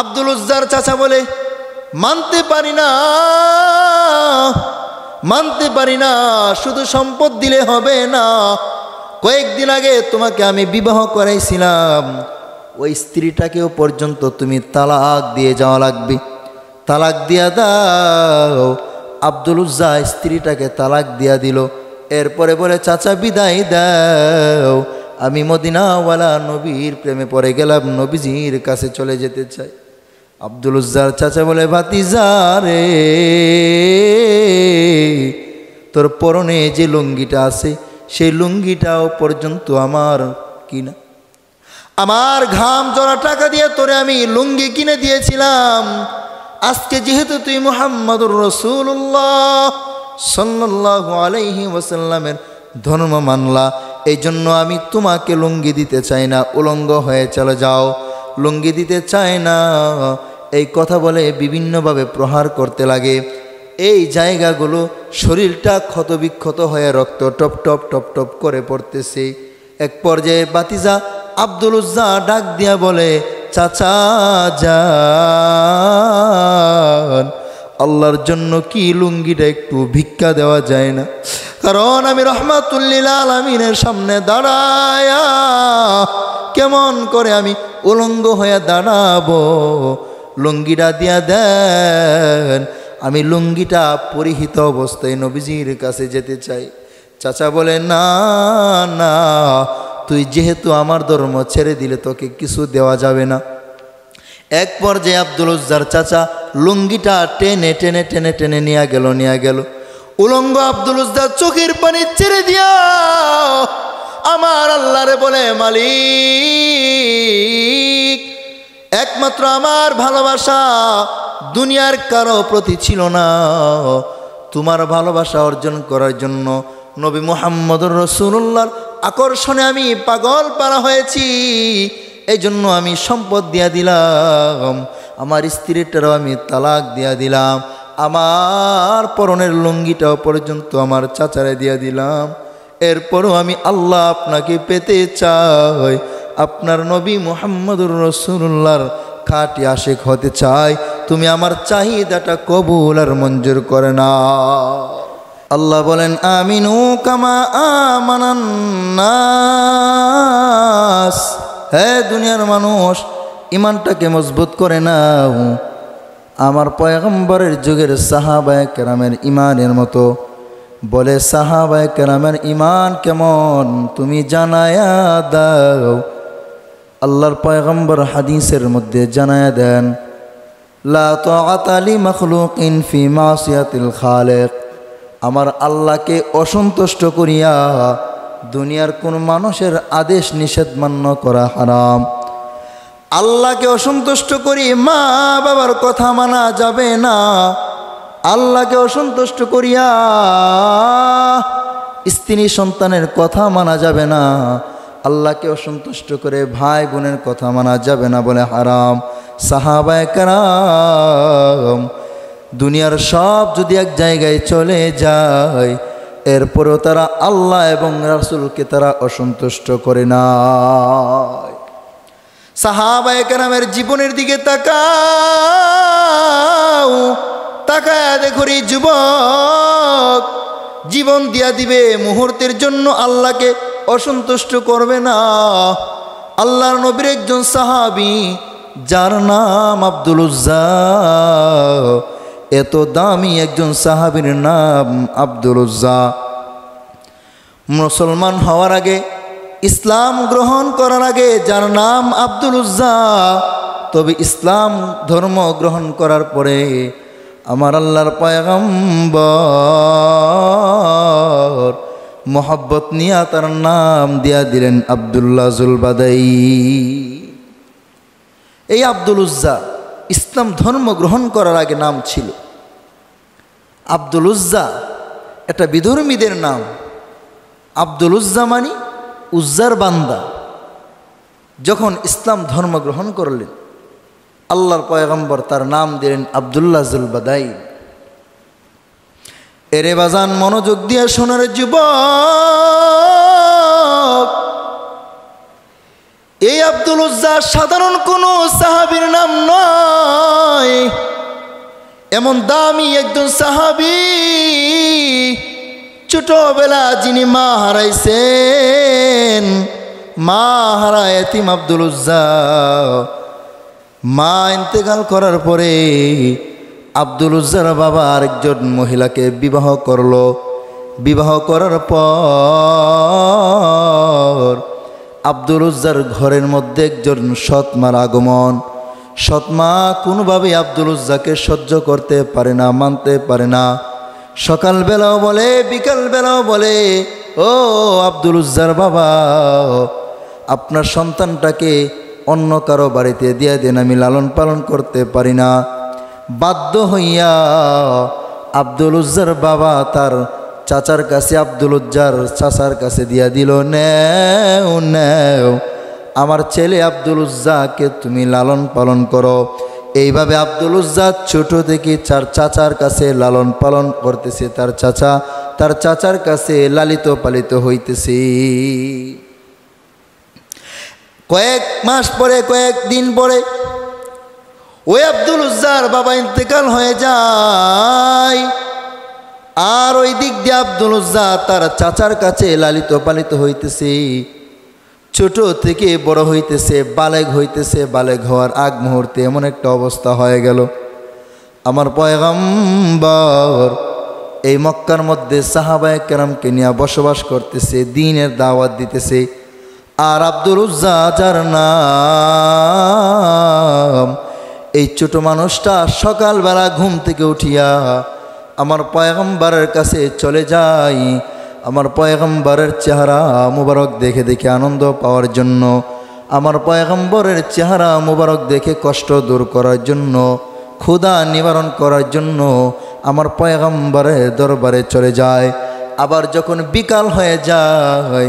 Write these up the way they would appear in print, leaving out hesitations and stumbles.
আব্দুল উজ্জার চাচা বলে, মানতে পারি না, শুধু সম্পদ দিলে হবে না। কয়েকদিন আগে তোমাকে আমি বিবাহ করাইছিলাম, ওই স্ত্রীটাকেও পর্যন্ত তুমি তালাক দিয়ে যাওয়া লাগবে, তালাক দিয়া দাও। আব্দুল উজ্জা স্ত্রীটাকে তালাক দিয়া দিল। এরপরে বলে, চাচা বিদায় দাও, আমি মদিনাওয়ালা নবীর প্রেমে পড়ে গেলাম, নবীজির কাছে চলে যেতে চাই। আব্দুল উজ্জার চাচা বলে, ভাতিজা রে, তোর পরনে যে লুঙ্গিটা আছে সেই লুঙ্গিটাও পর্যন্ত আমার কিনা, আমার ঘাম জড়া টাকা দিয়ে তোরে আমি লুঙ্গি কিনে দিয়েছিলাম। আজকে যেহেতু তুই মুহাম্মদুর রাসূলুল্লাহ সাল্লাল্লাহু আলাইহি ওয়াসাল্লামের ধর্ম মানলা, এই জন্য আমি তোমাকে লুঙ্গি দিতে চাই না, উলঙ্গ হয়ে চলে যাও, লুঙ্গি দিতে চায় না। এই কথা বলে বিভিন্নভাবে প্রহার করতে লাগে। এই জায়গাগুলো শরীরটা ক্ষতবিক্ষত হয়ে রক্ত টপ টপ টপ টপ করে পড়তেছে। এক পর্যায়ে ভাতিজা আব্দুল উজ্জা ডাক দিয়া বলে, চাচা যান, আল্লাহর জন্য কি লুঙ্গিটা একটু ভিক্ষা দেওয়া যায় না? কারণ আমি রাহমাতুল লিল আলামিনের সামনে দাঁড়ায়া কেমন করে আমি উলঙ্গ হয়ে দাঁড়াবো, লুঙ্গিটা দিয়া দেন, আমি লুঙ্গিটা পরিহিত অবস্থায় নবীজির কাছে যেতে চাই। চাচা বলে, না না, তুই যেহেতু আমার ধর্ম ছেড়ে দিলে তোকে কিছু দেওয়া যাবে না। এক পর্যায়ে আব্দুল উজ্জার চাচা লুঙ্গিটা টেনে টেনে টেনে টেনে নিয়ে গেল। উলঙ্গ আব্দুল উজ্জা চোখের পানি ছেড়ে দিয়া আমার আল্লাহরে বলে, মালিক, একমাত্র আমার ভালোবাসা দুনিয়ার কারো প্রতি ছিল না, তোমার ভালোবাসা অর্জন করার জন্য নবী মুহাম্মদুর রাসূলুল্লাহর আকর্ষণে আমি পাগল পারা হয়েছি, এই জন্য আমি সম্পদ দিয়া দিলাম, আমার স্ত্রীটারও আমি তালাক দিয়া দিলাম, আমার পরনের লুঙ্গিটাও পর্যন্ত আমার চাচারে দিয়া দিলাম। এরপরও আমি আল্লাহ আপনাকে পেতে চাই, আপনার নবী মুহাম্মদুর রাসূলুল্লাহর খাঁটি আশিক হতে চাই, তুমি আমার চাহিদাটা কবুল আর মঞ্জুর করে না। আল্লাহ বলেন, আমিনু কামা আমানান নাস, হে দুনিয়ার মানুষ, ইমানটাকে মজবুত করে নাও, আমার পয়গম্বরের যুগের সাহাবায়ে কেরামের ইমানের মতো। বলে, সাহাবায়ে কেরামের ইমান কেমন তুমি জানায়া দাও। আল্লাহর পয়গম্বর হাদিসের মধ্যে জানায়া দেন, লা তাআতা লি মাখলুকিন ফি মাসিয়াতিল খালিক, আমার আল্লাহকে অসন্তুষ্ট করিয়া দুনিয়ার কোন মানুষের আদেশ নিষেধ মান্য করা হারাম। আল্লাহকে অসন্তুষ্ট করি মা বাবার কথা মানা যাবে না, আল্লাহকে অসন্তুষ্ট করিয়া স্ত্রী সন্তানের কথা মানা যাবে না, আল্লাহকে অসন্তুষ্ট করে ভাই বোনের কথা মানা যাবে না বলে হারাম। সাহাবায়ে কেরাম দুনিয়ার সব যদি এক জায়গায় চলে যায়, এরপরেও তারা আল্লাহ এবং রাসূলকে তারা অসন্তুষ্ট করে না। সাহাবায়ে কেরামের জীবনের দিকে তাকাও, তাকায়া দেখো রে যুবক, জীবন দিয়া দিবে, মুহূর্তের জন্য আল্লাহকে অসন্তুষ্ট করবে না। আল্লাহর নবীর একজন সাহাবী যার নাম আব্দুল উজ্জা, এত দামি একজন সাহাবীর নাম আব্দুল উজ্জা। মুসলমান হওয়ার আগে, ইসলাম গ্রহণ করার আগে যার নাম আব্দুল উজ্জা, তবে ইসলাম ধর্ম গ্রহণ করার পরে আমার আল্লাহর পয়গম্বর মোহাব্বত নিয়া তার নাম দিয়া দিলেন আব্দুল্লাহ জুলবাদাই। এই আব্দুল উজ্জা ইসলাম ধর্ম গ্রহণ করার আগে নাম ছিল আব্দুল উজ্জা, এটা বিধর্মীদের নাম। আব্দুল উজ্জা মানে উজ্জার বান্দা। যখন ইসলাম ধর্ম গ্রহণ করলেন, আল্লাহর পয়গম্বর তার নাম দিলেন আব্দুল্লাহ জুলবাদাই। এরে বাজান, মনোযোগ দিয়ে শোনার যুবক, এই আব্দুল উজ্জা সাধারণ কোনো সাহাবীর নাম নয়। এমন দামি একজন সাহাবী, ছোটবেলা যিনি মা হারাইছেন, মা হারা এতিম আব্দুল উজ্জা। মা ইন্তেকাল করার পরে আব্দুল উজ্জার বাবা আরেকজন মহিলাকে বিবাহ করলো। বিবাহ করার পর আব্দুল উজ্জার ঘরের মধ্যে একজন সৎমার আগমন। সৎমা কোনোভাবেই আব্দুল উজ্জাকে সহ্য করতে পারে না, মানতে পারে না। সকালবেলাও বলে, বিকালবেলাও বলে, ও আব্দুল উজ্জার বাবা, আপনার সন্তানটাকে অন্য কারো বাড়িতে দিয়ে দেন, আমি লালন পালন করতে পারি না। বাধ্য হইয়া আব্দুল উজ্জার বাবা তার চাচার কাছে, আব্দুল উজ্জার চাচার কাছে দিয়া দিল, নেও নেও, আমার ছেলে আব্দুল উজ্জাকে তুমি লালন পালন করো। এইভাবে আব্দুল উজ্জা ছোট থেকে তার চাচার কাছে লালন পালন করতেছে, তার চাচার কাছে লালিত পালিত হইতেছে। কয়েক মাস পরে, কয়েকদিন পরে ওই আব্দুল উজ্জার বাবা ইন্তেকাল হয়ে যায়। আর ওই দিক দিয়ে আব্দুল উজ্জা তার চাচার কাছে লালিত পালিত হইতেছে, ছোট থেকে বড় হইতেছে, বালেগ হইতেছে। বালেগ হওয়ার আগ মুহূর্তে এমন একটা অবস্থা হয়ে গেল, আমার পয়গম্বর এই মক্কার মধ্যে সাহাবায়ে কেরামকে নিয়ে বসবাস করতেছে, দ্বীনের দাওয়াত দিতেছে। আর আব্দুল উজ্জা যার নাম, এই ছোট মানুষটা সকালবেলা ঘুম থেকে উঠিয়া আমার পয়গম্বরের কাছে চলে যায়, আমার পয়গম্বরের চেহারা মুবারক দেখে দেখে আনন্দ পাওয়ার জন্য, আমার পয়গম্বরের চেহারা মুবারক দেখে কষ্ট দূর করার জন্য, ক্ষুধা নিবারণ করার জন্য আমার পয়গম্বরের দরবারে চলে যায়। আবার যখন বিকাল হয়ে যায়,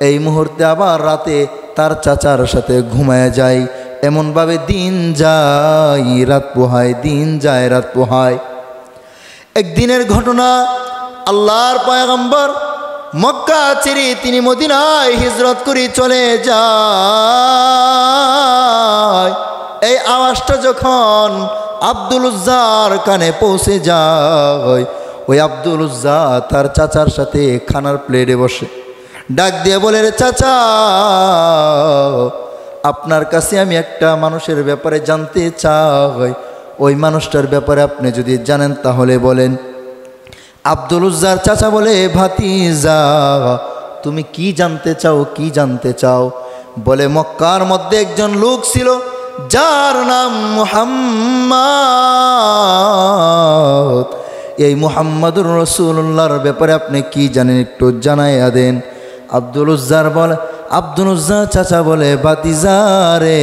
এই মুহূর্তে আবার রাতে তার চাচার সাথে ঘুমায় যায়। এমনভাবে দিন যায় রাত পোহায়, দিন যায় রাত পোহায়। একদিনের ঘটনা, আল্লাহর পয়গম্বর মক্কা ছেড়ে তিনি মদিনায় হিজরত করে চলে যায়। এই আওয়াজটা যখন আব্দুল উজ্জার কানে পৌঁছে যায়, ওই আব্দুল উজ্জা তার চাচার সাথে খানার প্লেটে বসে ডাক দিয়ে বলে, রে চাচা, আপনার কাছে আমি একটা মানুষের ব্যাপারে জানতে চাই, ওই মানুষটার ব্যাপারে আপনি যদি জানেন তাহলে বলেন। আব্দুল উজ্জার চাচা বলে, ভাতিজা, তুমি কি জানতে চাও, কি জানতে চাও? বলে, মক্কার মধ্যে একজন লোক ছিল যার নাম মুহাম্মদ। এই মুহাম্মদুর রাসূলুল্লাহর ব্যাপারে আপনি কি জানেন, একটু জানাইয়া দেন। আব্দুল উজ্জা চাচা বলে, ভাতিজা রে,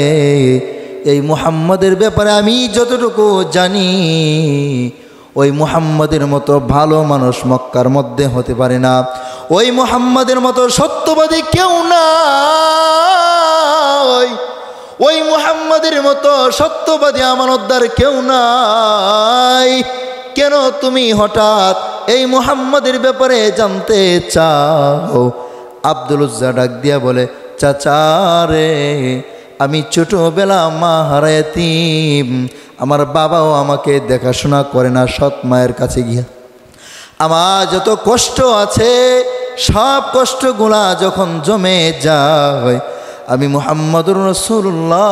এই মুহাম্মদের ব্যাপারে আমি যতটুকু জানি, ওই মুহাম্মদের মতো ভালো মানুষ মক্কার মধ্যে হতে পারে না। ওই মুহাম্মদের মতো সত্যবাদী কেউ নাই, ওই মুহাম্মদের মতো সত্যবাদী আমানতদার কেউ নাই। কেন তুমি হঠাৎ এই মুহাম্মদের ব্যাপারে জানতে চাও? আব্দুল উজ্জা ডাক দিয়া বলে, চাচা রে, আমি ছোটবেলা মা হারা এতিম, আমার বাবাও আমাকে দেখাশোনা করে না সৎ মায়ের কাছে গিয়া। আমার যত কষ্ট আছে সব কষ্টগুলা যখন জমে যায়, আমি মুহাম্মদুর রাসূলুল্লাহ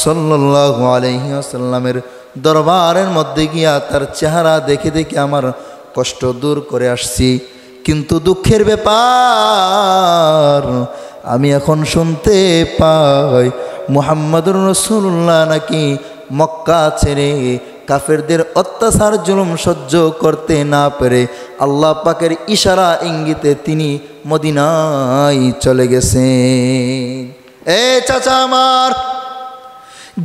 সাল্লাল্লাহু আলাইহি ওয়াসাল্লামের দরবারের মধ্যে গিয়া তার চেহারা দেখে দেখে আমার কষ্ট দূর করে আসছি। কিন্তু দুঃখের ব্যাপার, আমি এখন শুনতে পাই মুহাম্মদুর রাসূলুল্লাহ নাকি মক্কা ছেড়ে কাফেরদের অত্যাচার জুলুম সহ্য করতে না পেরে আল্লাহ পাকের ইশারা ইঙ্গিতে তিনি মদিনায় চলে গেছেন। এ চাচা আমার,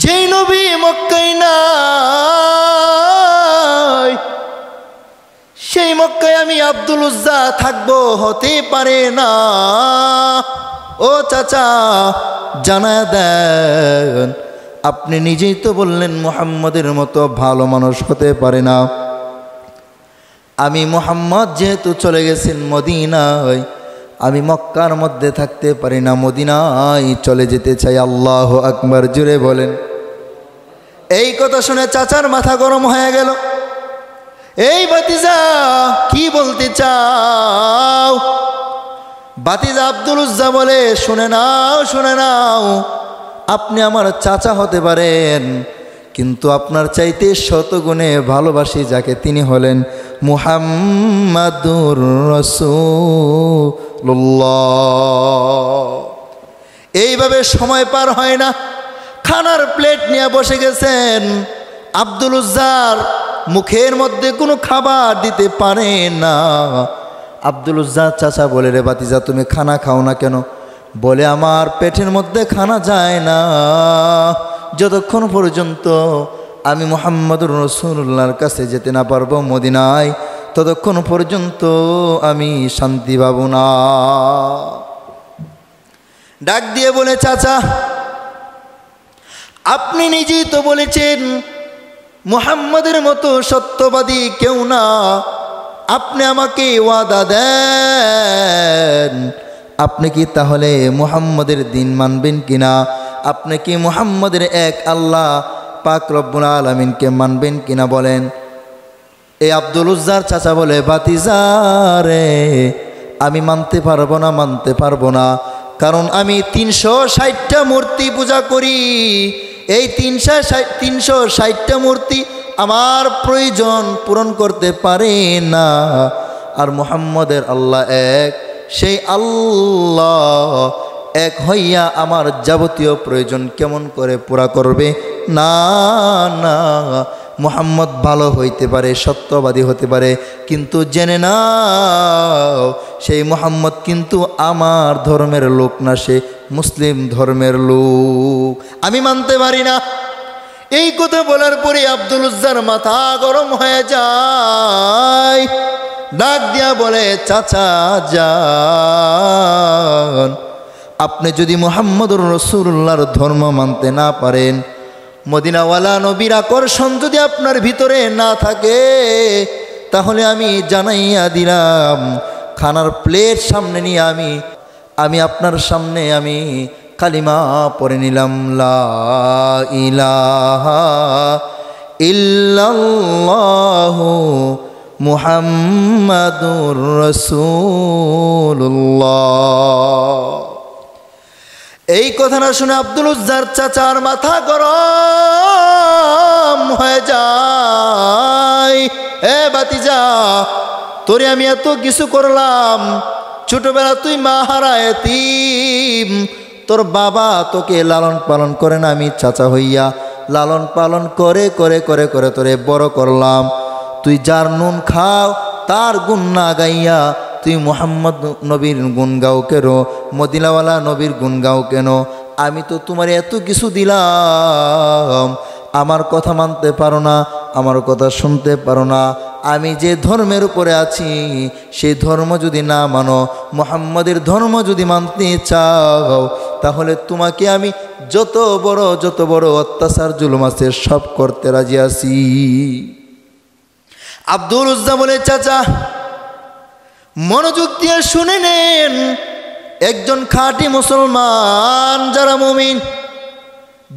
যেই নবী মক্কায় নাই, সেই মক্কায় আমি আব্দুল উজ্জা থাকবো, হতে পারে না। ও চাচা, জানায়া দেন, আপনি নিজেই তো বললেন মুহাম্মদের মতো ভালো মানুষ হতে পারে না। আমি মুহাম্মদ যেহেতু চলে গেছেন মদিনায়, আমি মক্কার মধ্যে থাকতে পারি না, মদিনায় চলে যেতে চাই। আল্লাহু আকবার, জুড়ে বলেন। এই কথা শুনে চাচার মাথা গরম হয়ে গেল। এই ভাতিজা কি বলতে চাও? ভাতিজা আব্দুল উজ্জা বলে, শুনে নাও, আপনি আমার চাচা হতে পারেন, কিন্তু আপনার চাইতে শতগুণে ভালোবাসি যাকে, তিনি হলেন মুহাম্মাদুর রাসূলুল্লাহ। এইভাবে সময় পার হয় না, খানার প্লেট নিয়ে বসে গেছেন। আব্দুল উজ্জার মুখের মধ্যে কোনো খাবার দিতে পারে না। আব্দুল উজ্জার চাচা বলে, রে ভাতিজা তুমি খানা খাও না কেন? বলে, আমার পেটের মধ্যে খানা যায় না, যতক্ষণ পর্যন্ত আমি মুহাম্মাদুর রাসূলুল্লাহর কাছে যেতে না পারবো মদিনায়, ততক্ষণ পর্যন্ত আমি শান্তি পাবো না। ডাক দিয়ে বলে, চাচা আপনি নিজেই তো বলেছেন মুহাম্মাদের মতো সত্যবাদী কেউ না, আপনি আমাকে ওয়াদা দেন, আপনি কি তাহলে মুহাম্মাদের দিন মানবেন কিনা? আপনি কি মুহাম্মাদের এক আল্লাহ পাক রব্বুল আলামিনকে মানবেন কিনা বলেন। এই আব্দুল উজ্জার চাচা বলে, ভাতিজা রে আমি মানতে পারবো না, কারণ আমি 360টা মূর্তি পূজা করি। এই 360টা মূর্তি আমার প্রয়োজন পূরণ করতে পারে না, আর মুহাম্মাদের আল্লাহ এক, সেই আল্লাহ এক হইয়া আমার যাবতীয় প্রয়োজন কেমন করে পুরা করবে? না, মুহাম্মদ ভালো হইতে পারে, সত্যবাদী হতে পারে, কিন্তু জেনে নাও সেই মুহাম্মদ কিন্তু আমার ধর্মের লোক না, সে মুসলিম ধর্মের লোক, আমি মানতে পারি না। এই কথা বলার পরে আব্দুল উজ্জার মাথা গরম হয়ে যায়। ডাক দিয়া বলে, চাচা যান, আপনি যদি মুহাম্মদুর রাসূলুল্লাহর ধর্ম মানতে না পারেন, মদিনাওয়ালা নবীর আকর্ষণ যদি আপনার ভিতরে না থাকে, তাহলে আমি জানাইয়া দিলাম, খানার প্লেট সামনে নিয়ে আমি আপনার সামনে আমি কালিমা পড়ে নিলাম, লা ইলাহা ইল্লাল্লাহু মুহাম্মাদুর রাসূলুল্লাহ। এই কথাটা শুনে আব্দুল উজ্জার চাচার মাথা গরম হয়ে যায়। এ ভাতিজা, তোরে আমি এত কিছু করলাম, ছোটবেলা তুই মা হারা এতিম, তোর বাবা তোকে লালন পালন করে না, আমি চাচা হইয়া লালন পালন করে করে করে করে তোরে বড় করলাম। তুই যার নুন খাও তার গুণ না গাইয়া তুই মুহাম্মদ নবীর গুণ গাও কেন, মদিনাওয়ালা নবীর গুণ গাও কেন? আমি তো তোমার এত কিছু দিলাম, আমার কথা মানতে পারো না, আমার কথা শুনতে পারো না। আমি যে ধর্মের উপরে আছি সেই ধর্ম যদি না মানো, মুহাম্মদের ধর্ম যদি মানতে চাও, তাহলে তোমাকে আমি যত বড় অত্যাচার জুলুম আছে সব করতে রাজি আছি। আব্দুল উজ্জা বলে, চাচা মনোযোগ দিয়ে শুনে নেন, একজন খাঁটি মুসলমান যারা মুমিন,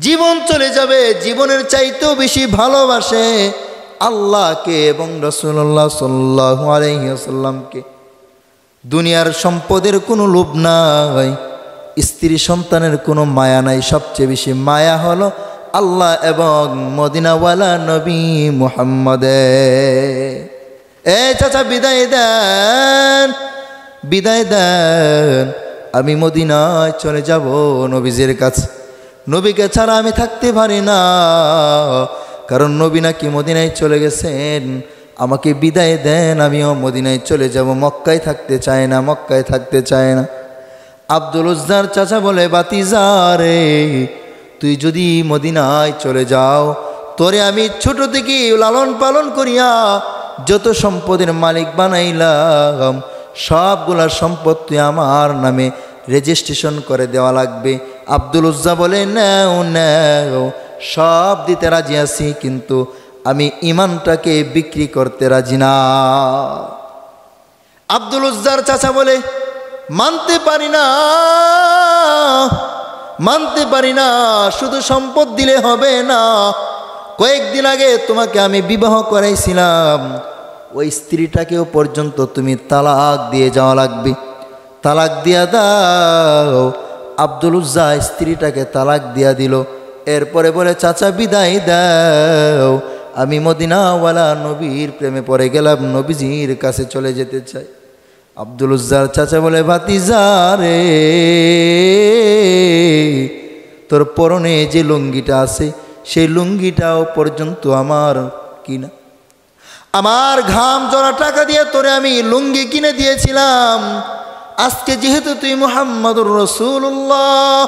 জীবন চলে যাবে, জীবনের চাইতেও বেশি ভালোবাসে আল্লাহকে এবং রাসূলুল্লাহ সাল্লাল্লাহু আলাইহি ওয়াসাল্লামকে। দুনিয়ার সম্পদের কোনো লোভ নাই, স্ত্রী সন্তানের কোনো মায়া নাই, সবচেয়ে বেশি মায়া হলো আল্লাহ এবং মদিনাওয়ালা নবী মুহাম্মদের। চাচা বিদায় দেন, আমি মদিনায় চলে যাব নবীজির কাছে। নবীকে ছাড়া আমি থাকতে পারি না, কারণ নবী নাকি মদিনায় চলে গেছেন। আমাকে বিদায় দেন, আমিও মদিনায় চলে যাব, মক্কায় থাকতে চায় না। আব্দুল উজ্জার চাচা বলে, ভাতিজা রে তুই যদি মদিনায় চলে যাও, তোরে আমি ছোট থেকে লালন পালন করিয়া যত সম্পদের মালিক বানাইলাম, সবগুলা সম্পদ তুই আমার নামে রেজিস্ট্রেশন করে দেওয়া লাগবে। আব্দুল উজ্জা বলে, নাও, সব দিতে রাজি আছি, কিন্তু আমি ইমানটাকে বিক্রি করতে রাজি না। আব্দুল উজ্জার চাচা বলে, মানতে পারি না, শুধু সম্পদ দিলে হবে না, কয়েকদিন আগে তোমাকে আমি বিবাহ করাইছিলাম, ওই স্ত্রীটাকেও পর্যন্ত তুমি তালাক দিয়ে যাওয়া লাগবে, তালাক দিয়া দাও। আব্দুল উজ্জা স্ত্রীটাকে তালাক দিয়া দিল। এরপরে বলে, চাচা বিদায় দাও, আমি মদিনাওয়ালা নবীর প্রেমে পড়ে গেলাম, নবীজির কাছে চলে যেতে চাই। আব্দুল উজ্জার চাচা বলে, ভাতিজা রে, তোর পরনে যে লুঙ্গিটা আছে সেই লুঙ্গিটাও পর্যন্ত আমার কিনা, আমার ঘাম জড়া টাকা দিয়ে তোরে আমি লুঙ্গি কিনে দিয়েছিলাম। আজকে যেহেতু তুই মুহাম্মদুর রাসূলুল্লাহ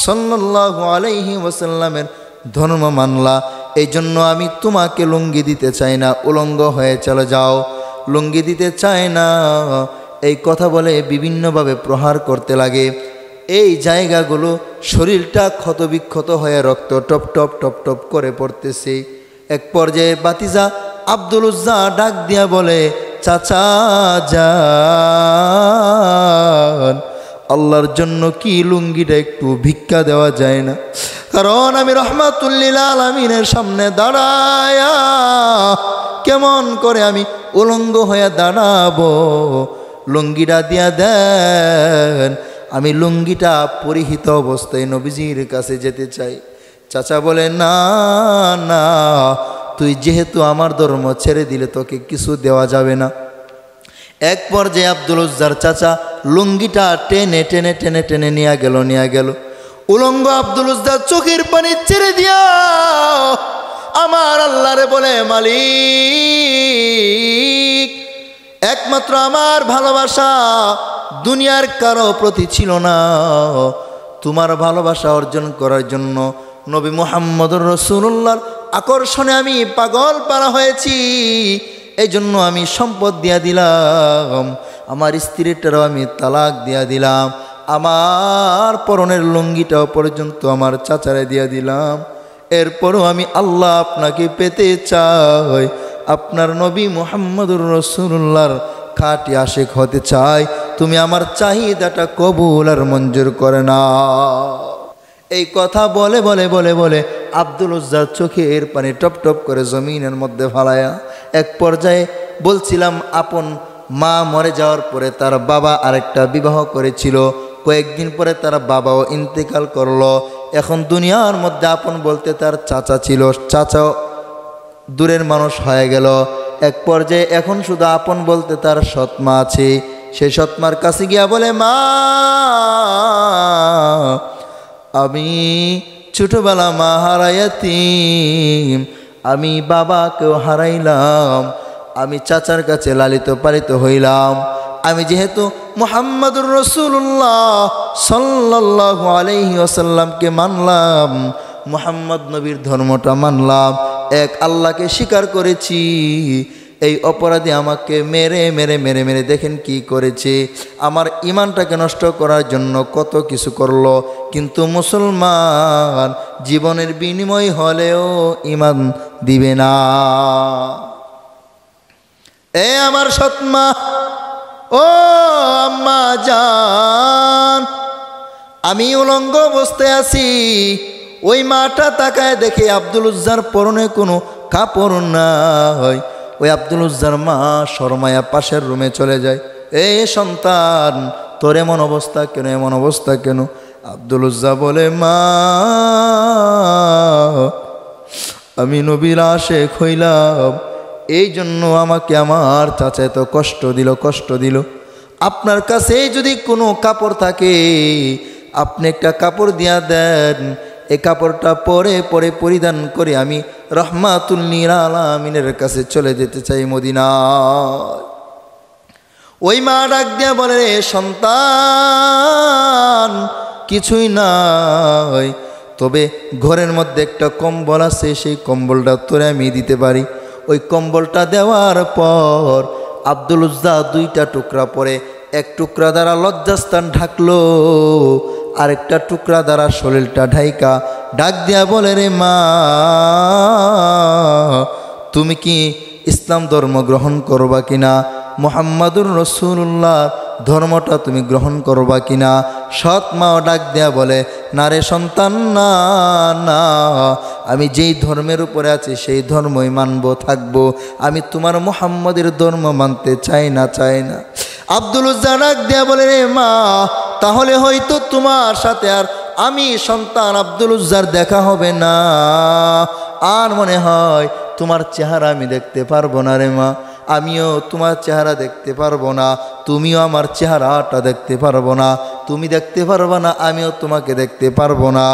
সাল্লাল্লাহু আলাইহি ওয়াসাল্লামের ধর্ম মানলা, এই জন্য আমি তোমাকে লুঙ্গি দিতে চাই না, উলঙ্গ হয়ে চলে যাও, লুঙ্গি দিতে চায় না। এই কথা বলে বিভিন্নভাবে প্রহার করতে লাগে। এই জায়গাগুলো শরীরটা ক্ষতবিক্ষত হয়ে রক্ত টপ টপ টপ টপ করে পড়তেছে। এক পর্যায়ে ভাতিজা আব্দুল উজ্জা ডাক দিয়া বলে, চাচা যান, আল্লাহর জন্য কি লুঙ্গিটা একটু ভিক্ষা দেওয়া যায় না? কারণ আমি রাহমাতুল লিল আলামিনের সামনে দাঁড়ায়া কেমন করে আমি উলঙ্গ হয়ে দাঁড়াবো, লুঙ্গিটা দিয়া দেন, আমি লুঙ্গিটা পরিহিত অবস্থায় নবীজির কাছে যেতে চাই। চাচা বলে, না না, তুই যেহেতু আমার ধর্ম ছেড়ে দিলে তোকে কিছু দেওয়া যাবে না। এক পর্যায়ে আব্দুল উজ্জার চাচা লুঙ্গিটা টেনে টেনে টেনে টেনে নিয়ে গেল। উলঙ্গ আব্দুল উজ্জার চোখের পানি ছেড়ে দিয়া আমার আল্লাহরে বলে, মালিক, একমাত্র আমার ভালোবাসা দুনিয়ার কারো প্রতি ছিল না, তোমার ভালোবাসা অর্জন করার জন্য নবী মুহাম্মদুর রাসূলুল্লাহর আকর্ষণে আমি পাগল পারা হয়েছি। এই জন্য আমি সম্পদ দিয়া দিলাম, আমার স্ত্রীটারও আমি তালাক দিয়া দিলাম, আমার পরনের লুঙ্গিটাও পর্যন্ত আমার চাচারে দিয়া দিলাম। এরপরও আমি আল্লাহ আপনাকে পেতে চাই, আপনার নবী মুহাম্মদুর রাসূলুল্লাহর খাঁটি আশিক হতে চাই, তুমি আমার চাহিদাটা কবুল আর মঞ্জুর করে না। এই কথা বলে বলে বলে বলে আব্দুল উজ্জার চোখের পানি টপ টপ করে জমিনের মধ্যে ফালায়া, এক পর্যায়ে বলছিলাম, আপন মা মরে যাওয়ার পরে তার বাবা আরেকটা বিবাহ করেছিল, কয়েকদিন পরে তার বাবাও ইন্তেকাল করলো। এখন দুনিয়ার মধ্যে আপন বলতে তার চাচা ছিল, চাচাও দূরের মানুষ হয়ে গেল। এক পর্যায়ে এখন শুধু আপন বলতে তার সৎমা আছে। সেই সৎমার কাছে গিয়া বলে, মা, আমি ছোটবেলা মা হারাইয়াতিম, আমি বাবাকেও হারাইলাম, আমি চাচার কাছে লালিত পালিত হইলাম। আমি যেহেতু মুহাম্মদুর রাসূলুল্লাহ সাল্লাল্লাহু আলাইহি ওয়াসাল্লামকে মানলাম, মুহাম্মদ নবীর ধর্মটা মানলাম, এক আল্লাহকে স্বীকার করেছি, এই অপরাধী আমাকে মেরে মেরে মেরে মেরে দেখেন কি করেছে, আমার ইমানটাকে নষ্ট করার জন্য কত কিছু করলো, কিন্তু মুসলমান জীবনের বিনিময় হলেও ইমান দিবে না। এ আমার সৎমা, ও আম্মা জান, আমি উলঙ্গ অবস্থায় আছি। ওই মাটা তাকায় দেখে আব্দুল উজ্জার পরনে কোনো কাপড় নাই। ওই আব্দুল উজ্জার মা শরমায়া পাশের রুমে চলে যায়। এ সন্তান, তোর এমন অবস্থা কেন, এমন অবস্থা কেন? আব্দুল উজ্জা বলে, মা, আমি নবীর আশিক হইলাম, এই জন্য আমাকে আমার চাচা এত কষ্ট দিল। আপনার কাছে যদি কোনো কাপড় থাকে, আপনি একটা কাপড় দিয়া দেন, এই কাপড়টা পরে পরে পরিধান করে আমি রাহমাতুল লিল আলামিনের কাছে চলে যেতে চাই মদিনায়। ওই মা ডাক দিয়া বলে, সন্তান, কিছুই নাই, তবে ঘরের মধ্যে একটা কম্বল আছে, সেই কম্বলটা তোরে আমি দিতে পারি। ওই কম্বলটা দেওয়ার পর আব্দুল উজ্জা দুইটা টুকরা পরে, এক টুকরা দ্বারা লজ্জাস্থান ঢাকলো, আরেকটা টুকরা দ্বারা শরীরটা ঢাইকা ডাক দিয়া বলে, রে মা, তুমি কি ইসলাম ধর্ম গ্রহণ করবা কিনা? মুহাম্মাদুর রাসূলুল্লাহ ধর্মটা তুমি গ্রহণ করবা কিনা? সৎ মাও ডাক দেয়া বলে, না রে সন্তান, না না, আমি যেই ধর্মের উপরে আছি সেই ধর্মই মানবো, থাকবো। আমি তোমার মুহাম্মদের ধর্ম মানতে চাই না। আব্দুল উজ্জা ডাক দেয়া বলে, রে মা, তাহলে হয়তো তোমার সাথে আর আমি সন্তান আব্দুল উজ্জার দেখা হবে না। আর মনে হয় তোমার চেহারা আমি দেখতে পারবো না রে মা, আমিও তোমার চেহারা দেখতে পারবো না, তুমিও আমার চেহারাটা দেখতে পারবো না, তুমি দেখতে পারবা না, আমিও তোমাকে দেখতে পারবো না।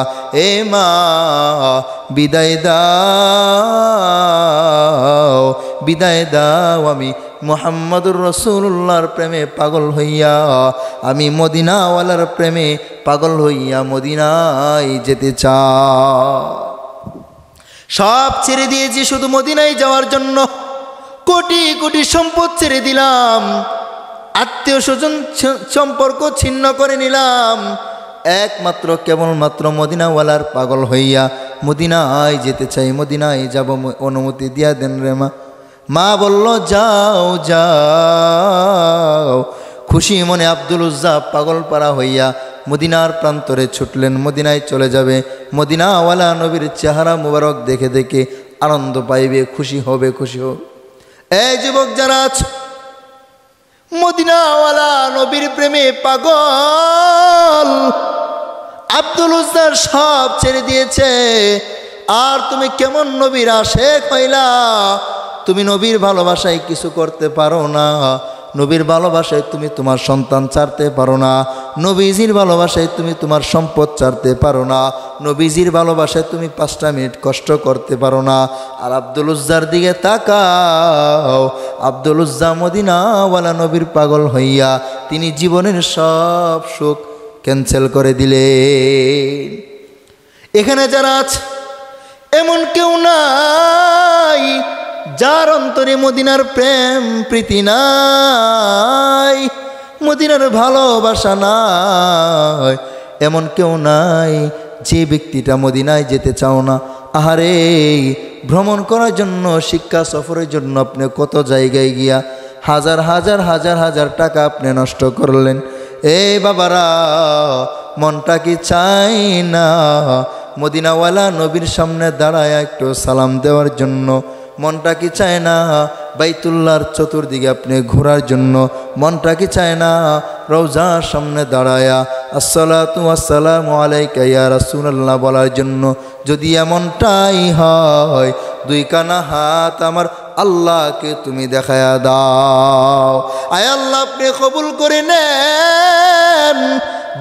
এ মা, বিদায় দাও, বিদায় দাও। আমি মুহাম্মদুর রাসূলুল্লাহর প্রেমে পাগল হইয়া, আমি মদিনাওয়ালার প্রেমে পাগল হইয়া মদিনায় যেতে চাই। সব ছেড়ে দিয়েছি শুধু মদিনায় যাওয়ার জন্য। কোটি কোটি সম্পদ ছেড়ে দিলাম, আত্মীয় স্বজন সম্পর্ক ছিন্ন করে নিলাম, একমাত্র কেবলমাত্র মদিনাওয়ালার পাগল হইয়া মদিনায় যেতে চাই, মদিনায় যাব, অনুমতি দিয়া দেন রে মা। মা বলল, যাও যাও। খুশি মনে আব্দুল উজ্জা পাগল পারা হইয়া মদিনার প্রান্তরে ছুটলেন, মদিনায় চলে যাবে। মদিনাওয়ালা নবীর চেহারা মুবারক দেখে দেখে আনন্দ পাইবে, খুশি হবে। এই যুবক যারা আছে, মদিনাওয়ালা নবীর প্রেমে পাগল, আব্দুল উজ্জার সব ছেড়ে দিয়েছে। আর তুমি কেমন নবীর আশেক হইলা? তুমি নবীর ভালোবাসায় কিছু করতে পারো না, নবীর ভালোবাসায় তুমি তোমার সন্তান ছাড়তে পারো না, নবীজির ভালোবাসায় তুমি তোমার সম্পদ ছাড়তে পারো না, নবীজির ভালোবাসায় তুমি 5টা মিনিট কষ্ট করতে পারো না। আর আব্দুল উজ্জার দিকে তাকাও, আব্দুল উজ্জা মদিনাওয়ালা নবীর পাগল হইয়া তিনি জীবনের সব সুখ ক্যান্সেল করে দিলেন। এখানে যারা আছে এমন কেউ নাই যার অন্তরে মদিনার প্রেম প্রীতি নাই, মদিনার ভালোবাসা নাই। এমন কেউ নাই যে ব্যক্তিটা মদিনায় যেতে চাও না। আহারে, ভ্রমণ করার জন্য, শিক্ষা সফরের জন্য আপনি কত জায়গায় গিয়া হাজার হাজার হাজার হাজার টাকা আপনি নষ্ট করলেন। এই বাবারা, মনটা কি চাই না মদিনাওয়ালা নবীর সামনে দাঁড়ায় একটু সালাম দেওয়ার জন্য? মনটা কি চায় না বাইতুল্লাহর চতুর্দিকে আপনি ঘোরার জন্য? মনটা কি চায় না রওজার সামনে দাঁড়ায়া আসসালাতু ওয়াসসালামু আলাইকা ইয়া রাসূলুল্লাহ বলার জন্য? যদি এমনটাই হয়, 2 কানা হাত আমার আল্লাহকে তুমি দেখায়া দাও। আয় আল্লাহ, আপনি কবুল করে নেন।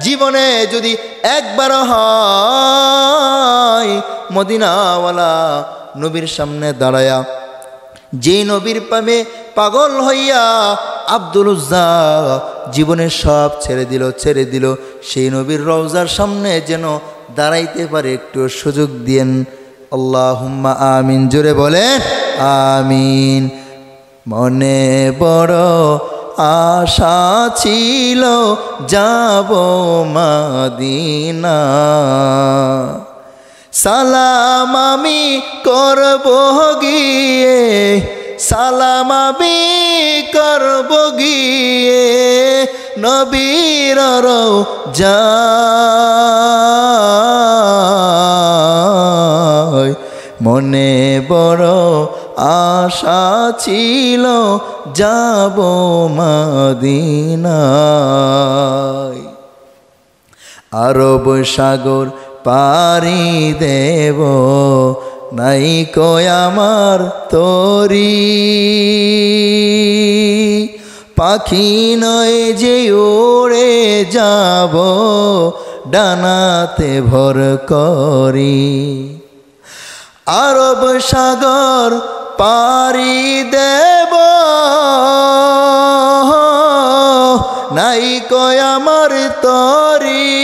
জীবনে যদি একবার হয় মদিনাওয়ালা নবীর সামনে দাঁড়ায়া, যে নবীর প্রেমে পাগল হইয়া আব্দুল উজ্জা জীবনের সব ছেড়ে দিল, সেই নবীর রওজার সামনে যেন দাঁড়াইতে পারে, একটু সুযোগ দিয়েন। আল্লাহুম্মা আমিন, জোরে বলেন আমিন। মনে বড় আশা ছিল যাব মদিনা, সালাম আমি করব গিয়ে, সালাম আমি করব গিয়ে নবীর রওজায়। মনে বড় আশা ছিল যাব মদিনায়। আরব সাগর পারি দেব, নাই কই আমার তরি, পাখি নয় যে উড়ে যাব ডানাতে ভর করি। আরব সাগর পারি দেব, নাই কই আমার তরি,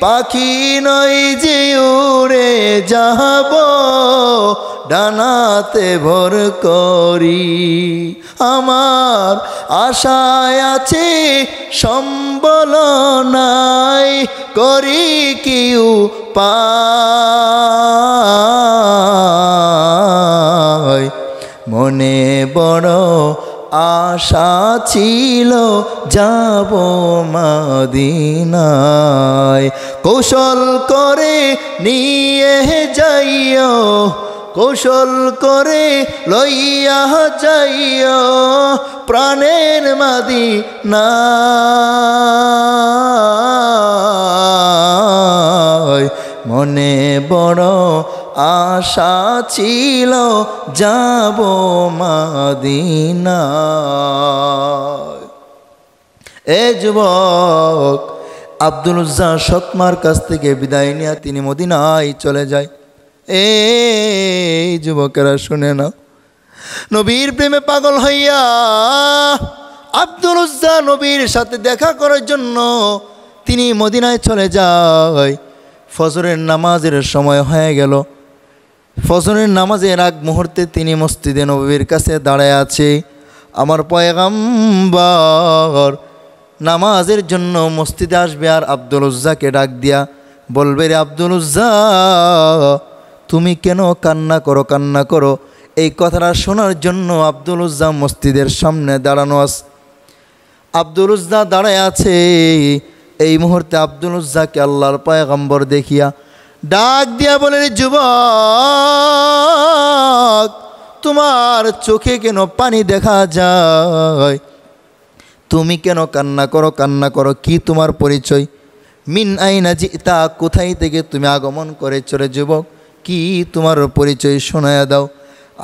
পাখি নই যে উড়ে যাব ডানাতে ভর করি। আমার আশায় আছে সম্বল নাই, করি কি উপায়। মনে বড় আশা ছিল যাব মদিনায়। কৌশল করে নিয়ে যাইও, কৌশল করে লইয়া যাইও প্রাণের মদিনায়। মনে বড় আশা ছিল যাব মদিনায়। এ যুবক, আব্দুল উজ্জা সৎমার কাছ থেকে বিদায় নিয়ে তিনি মদিনায় চলে যায়। এই যুবকেরা শুনে না, নবীর প্রেমে পাগল হইয়া আব্দুল উজ্জা নবীর সাথে দেখা করার জন্য তিনি মদিনায় চলে যায়। ফজরের নামাজের সময় হয়ে গেল। ফজরের নামাজের আগ মুহূর্তে তিনি মসজিদে নববীর কাছে দাঁড়ায় আছে। আমার পয়গম্বর নামাজের জন্য মসজিদে আসবে, আর আব্দুল উজ্জাকে ডাক দিয়া বলবে, রে আব্দুল উজ্জা, তুমি কেন কান্না করো কান্না করো? এই কথাটা শোনার জন্য আব্দুল উজ্জা মসজিদের সামনে দাঁড়ানো আছে। আব্দুল উজ্জা দাঁড়ায় আছে। এই মুহূর্তে আব্দুল উজ্জাকে আল্লাহর পয়গম্বর দেখিয়া ডাক দিয়া বলে, যুবক, তোমার চোখে কেন পানি দেখা যায়? তুমি কেন কান্না করো কান্না করো? কি তোমার পরিচয়? মিন আইনা জিতা, কোথায় থেকে তুমি আগমন করেছ রে যুবক? কি তোমার পরিচয় শোনায়া দাও।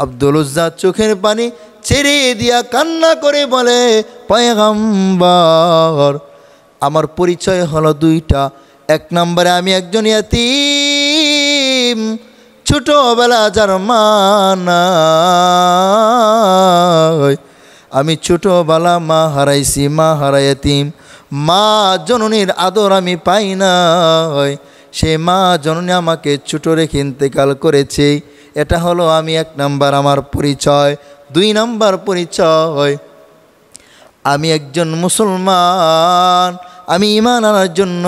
আব্দুল উজ্জা চোখের পানি ছেড়ে দিয়া কান্না করে বলে, পয়গম্বর, আমার পরিচয় হলো দুইটা। এক নম্বরে আমি একজন ইয়াতীম, ছোটবেলা যার মা নাই। আমি ছোটবেলা মা হারাইছি, মা হারাইয়াতিম। মা জননীর আদর আমি পাই নাই। সে মা জননী আমাকে ছোট রেখে ইন্তেকাল করেছে। এটা হলো আমি এক নাম্বার আমার পরিচয়। দুই নাম্বার পরিচয়, আমি একজন মুসলমান। আমি ঈমান আনার জন্য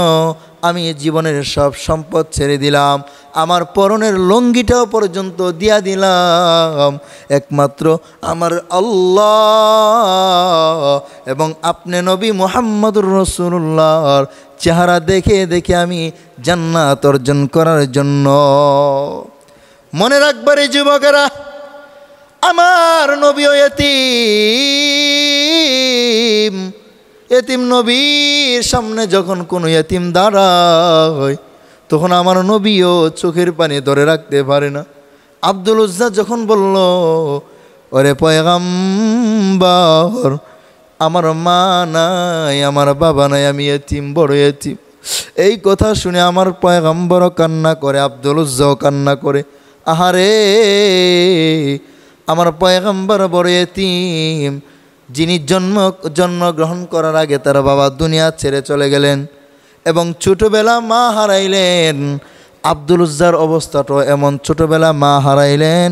আমি জীবনের সব সম্পদ ছেড়ে দিলাম, আমার পরনের লঙ্গিটাও পর্যন্ত দিয়া দিলাম একমাত্র আমার আল্লাহ এবং আপনি নবী মুহাম্মদুর রাসূলুল্লাহর চেহারা দেখে দেখে আমি জান্নাত অর্জন করার জন্য। মনে রাখবারে যুবকেরা, আমার নবীও ইতিম। ইতিম নবীর সামনে যখন কোনো ইতিম দাঁড়ায়, তখন আমার নবীও চোখের পানি ধরে রাখতে পারে না। আব্দুল উজ্জা যখন বলল, ওরে পয়গম্বর, আমার মা নাই, আমার বাবা নাই, আমি ইতিম, বড় ইতিম। এই কথা শুনে আমার পয়গম্বরও কান্না করে, আব্দুল উজ্জাও কান্না করে। আহারে, আমার পয়গম্বর বড় ইতিম, যিনি জন্মগ্রহণ করার আগে তার বাবা দুনিয়া ছেড়ে চলে গেলেন এবং ছোটোবেলা মা হারাইলেন। আব্দুল উজ্জার অবস্থাটাও এমন, ছোটোবেলা মা হারাইলেন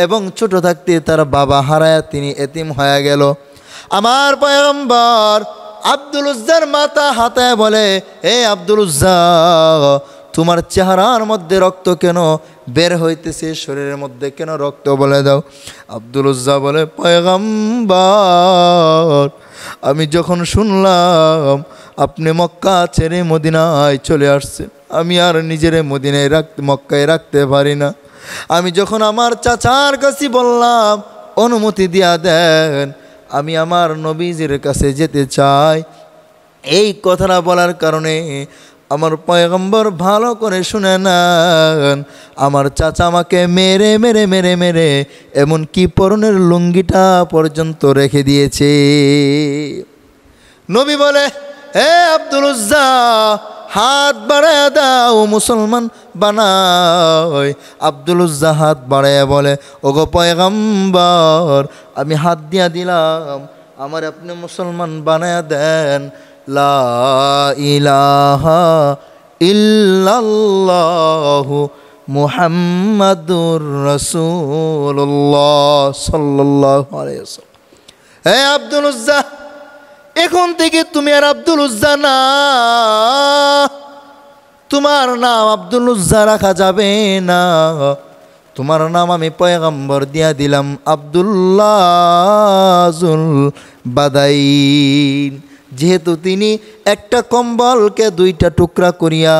এবং ছোট থাকতে তার বাবা হারায় তিনি এতিম হয়ে গেল। আমার পয়গম্বর আব্দুল উজ্জার মাথা হাতায় বলে, হে আব্দুল উজ্জা, তোমার চেহারার মধ্যে রক্ত কেন বের হইতেছে? শরীরের মধ্যে কেন রক্ত বলে দাও। আব্দুল উজ্জা বলে, পয়গম্বর, আমি যখন শুনলাম আপনি মক্কা ছেড়ে মদিনায় চলে আসছেন, আমি আর নিজের মক্কায় রাখতে পারি না। আমি যখন আমার চাচার কাছে বললাম অনুমতি দিয়া দেন, আমি আমার নবীজির কাছে যেতে চাই। এই কথাটা বলার কারণে আমার পয়গম্বর ভালো করে শুনে নেন, আমার চাচা আমাকে মেরে মেরে মেরে মেরে এমনকি পরনের লুঙ্গিটা পর্যন্ত রেখে দিয়েছে। নবী বলে, হে আব্দুল উজ্জা, হাত বাড়ায় দাও, মুসলমান বানায়। আব্দুল উজ্জা হাত বাড়ায় বলে, ওগো পয়গম্বর, আমি হাত দিয়া দিলাম, আমার আপনি মুসলমান বানায় দেন। লা ইলাহা ইল্লাল্লাহু মুহাম্মাদুর রাসূলুল্লাহ সাল্লাল্লাহু আলাইহি ওয়াসাল্লাম। হে আব্দুল উজ্জা, এখন থেকে তুমি আর আব্দুল উজ্জা না, তোমার নাম আব্দুল উজ্জা রাখা যাবে না, তোমার নাম আমি পয়গম্বর দিয়া দিলাম আব্দুল্লাহুল বাদাইন। যেহেতু তিনি একটা কম্বলকে দুইটা টুকরা করিয়া,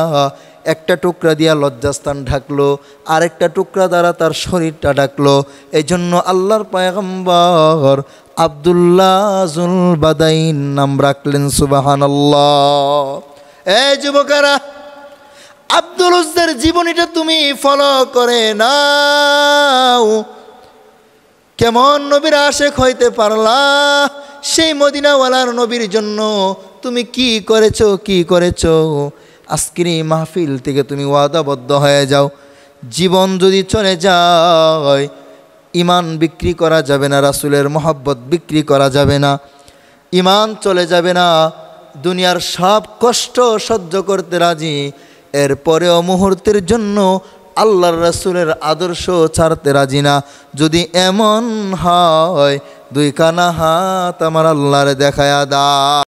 একটা টুকরা দিয়া লজ্জাস্থান ঢাকলো, আরেকটা টুকরা দ্বারা তার শরীরটা ঢাকলো, এই জন্য আল্লাহর পয়গম্বর আব্দুল্লাহুল বাদাইন নাম রাখলেন। সুবহানাল্লাহ। এই যুবকেরা, আব্দুল উজ্জার জীবনীটা তুমি ফলো করে নাও। কেমন নবীর আশেক হইতে পারলা? সেই মদিনাওয়ালার নবীর জন্য তুমি কি করেছো? আজকের এই মাহফিল থেকে তুমি ওয়াদাবদ্ধ হয়ে যাও। জীবন যদি চলে যায়, ইমান বিক্রি করা যাবে না, রাসূলের মহব্বত বিক্রি করা যাবে না, ইমান চলে যাবে না। দুনিয়ার সব কষ্ট সহ্য করতে রাজি, এরপরেও মুহূর্তের জন্য আল্লাহর রাসূলের আদর্শ ছাড়তে রাজি না। যদি এমন হয়, দুই কানা হাত আমার আল্লাহর দেখায়া দাও।